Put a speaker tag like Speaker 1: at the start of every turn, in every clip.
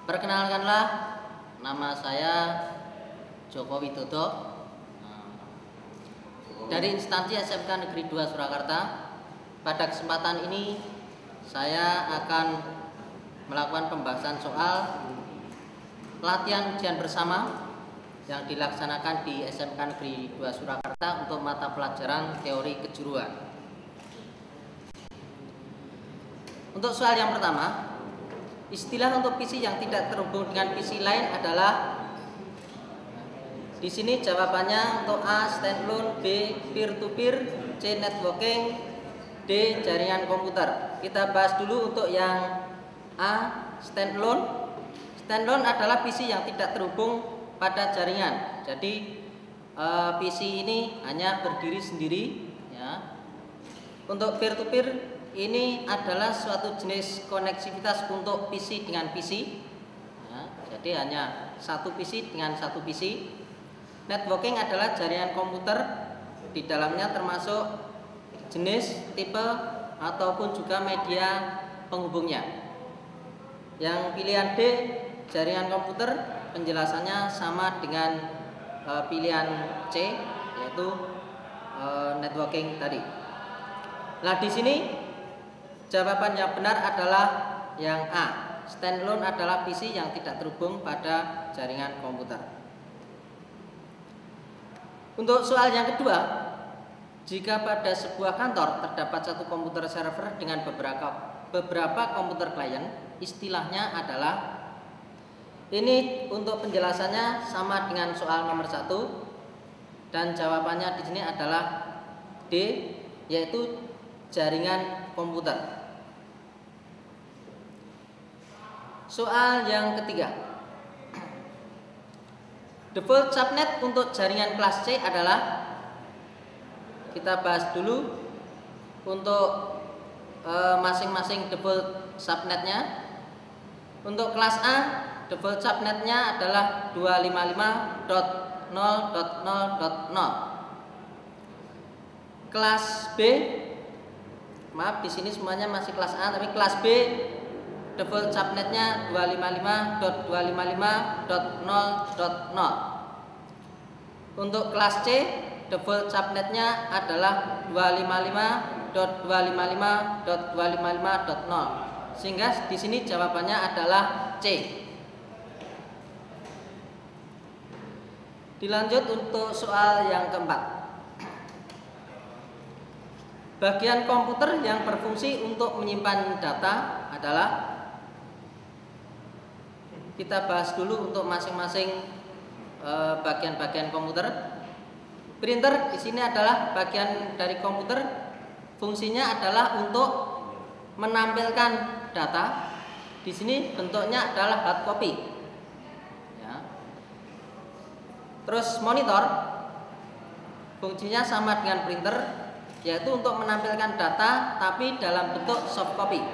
Speaker 1: Perkenalkanlah, nama saya Joko Widodo dari instansi SMK Negeri 2 Surakarta. Pada kesempatan ini saya akan melakukan pembahasan soal latihan ujian bersama yang dilaksanakan di SMK Negeri 2 Surakarta untuk mata pelajaran teori kejuruan. Untuk soal yang pertama, istilah untuk PC yang tidak terhubung dengan PC lain adalah, di sini jawabannya untuk A, standalone, B, peer to peer, C, networking, D, jaringan komputer. Kita bahas dulu untuk yang A, standalone. Standalone adalah PC yang tidak terhubung pada jaringan. Jadi PC ini hanya berdiri sendiri, ya. Untuk peer to peer ini adalah suatu jenis koneksivitas untuk PC dengan PC, ya, jadi hanya satu PC dengan satu PC. Networking adalah jaringan komputer, di dalamnya termasuk jenis, tipe, ataupun juga media penghubungnya. Yang pilihan D, jaringan komputer, penjelasannya sama dengan pilihan C, yaitu networking tadi. Nah, di sini jawaban yang benar adalah yang A. Standalone adalah PC yang tidak terhubung pada jaringan komputer. Untuk soal yang kedua, jika pada sebuah kantor terdapat satu komputer server dengan beberapa komputer klien, istilahnya adalah, ini untuk penjelasannya sama dengan soal nomor 1, dan jawabannya di sini adalah D, yaitu jaringan komputer. Soal yang ketiga, default subnet untuk jaringan kelas C adalah, kita bahas dulu untuk masing-masing default subnetnya. Untuk kelas A, default subnetnya adalah 255.0.0.0. Kelas B, maaf di sini semuanya masih kelas A, tapi kelas B default subnetnya 255.255.0.0. Untuk kelas C, default subnetnya adalah 255.255.255.0. Sehingga di sini jawabannya adalah C. Dilanjut untuk soal yang keempat. Bagian komputer yang berfungsi untuk menyimpan data adalah, kita bahas dulu untuk masing-masing bagian-bagian komputer. Printer di sini adalah bagian dari komputer, fungsinya adalah untuk menampilkan data. Di sini bentuknya adalah hard copy, ya. Terus monitor, fungsinya sama dengan printer, yaitu untuk menampilkan data tapi dalam bentuk soft copy.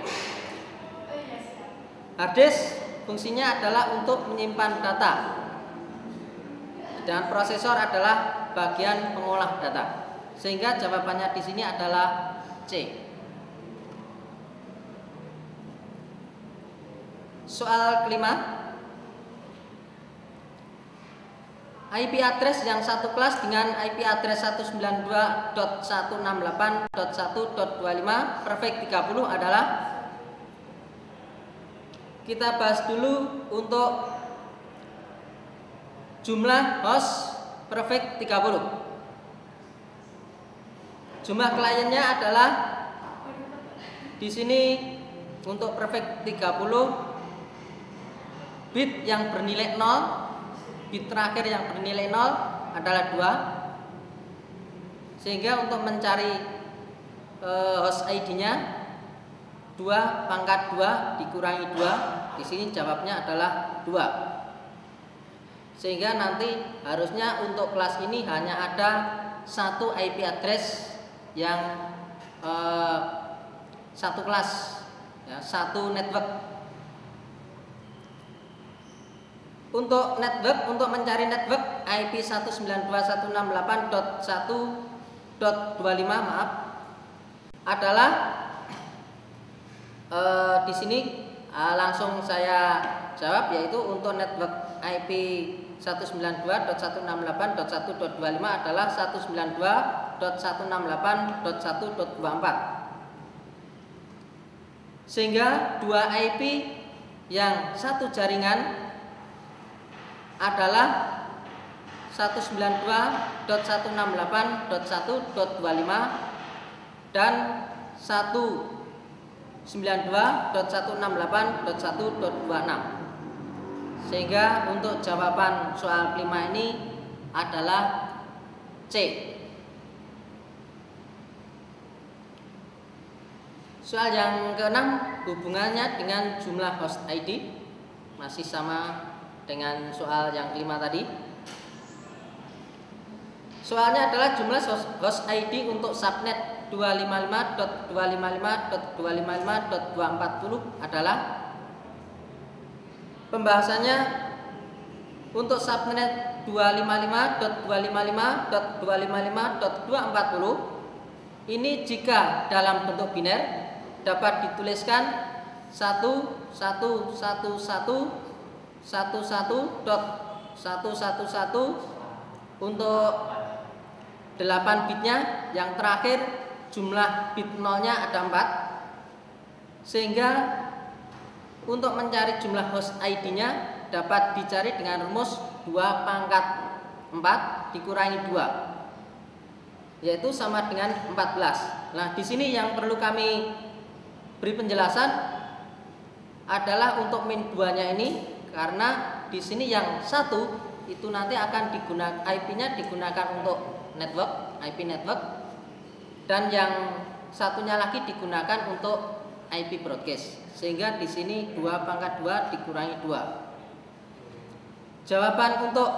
Speaker 1: Hard disk fungsinya adalah untuk menyimpan data, dan prosesor adalah bagian pengolah data. Sehingga jawabannya di sini adalah C. Soal kelima, IP address yang satu kelas dengan IP address 192.168.1.25 perfect 30 adalah, kita bahas dulu untuk jumlah host perfect 30. Jumlah kliennya adalah, di sini untuk perfect 30, bit yang bernilai 0, bit terakhir yang bernilai 0 adalah 2. Sehingga untuk mencari host ID-nya, 2 pangkat 2 dikurangi 2, di sini jawabnya adalah 2. Sehingga nanti harusnya untuk kelas ini hanya ada satu IP address yang satu kelas, ya, satu network. Untuk network, untuk mencari network IP 192.168.1.25 adalah di sini langsung saya jawab, yaitu untuk network IP 192.168.1.25 adalah 192.168.1.24. Sehingga dua IP yang satu jaringan adalah 192.168.1.25 dan 192.168.1.26. Sehingga untuk jawaban soal kelima ini adalah C. Soal yang keenam hubungannya dengan jumlah host ID, masih sama dengan soal yang kelima tadi. Soalnya adalah jumlah host ID untuk subnet 255.255.255.240 adalah, pembahasannya untuk subnet 255.255.255.240 ini jika dalam bentuk biner dapat dituliskan 111.111.111 untuk 8 bitnya, yang terakhir jumlah bit nolnya ada 4, sehingga untuk mencari jumlah host ID-nya dapat dicari dengan rumus 2 pangkat 4 dikurangi 2, yaitu sama dengan 14. Nah, di sini yang perlu kami beri penjelasan adalah untuk min 2-nya ini, karena di sini yang satu itu nanti akan digunakan IP-nya digunakan untuk network, IP network, dan yang satunya lagi digunakan untuk IP broadcast. Sehingga di sini 2 pangkat 2 dikurangi 2. Jawaban untuk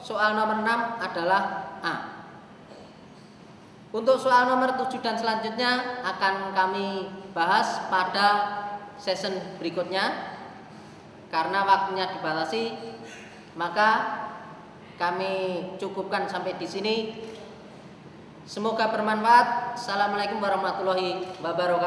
Speaker 1: soal nomor 6 adalah A. Untuk soal nomor 7 dan selanjutnya akan kami bahas pada session berikutnya. Karena waktunya dibatasi, maka kami cukupkan sampai di sini. Semoga bermanfaat. Assalamualaikum warahmatullahi wabarakatuh.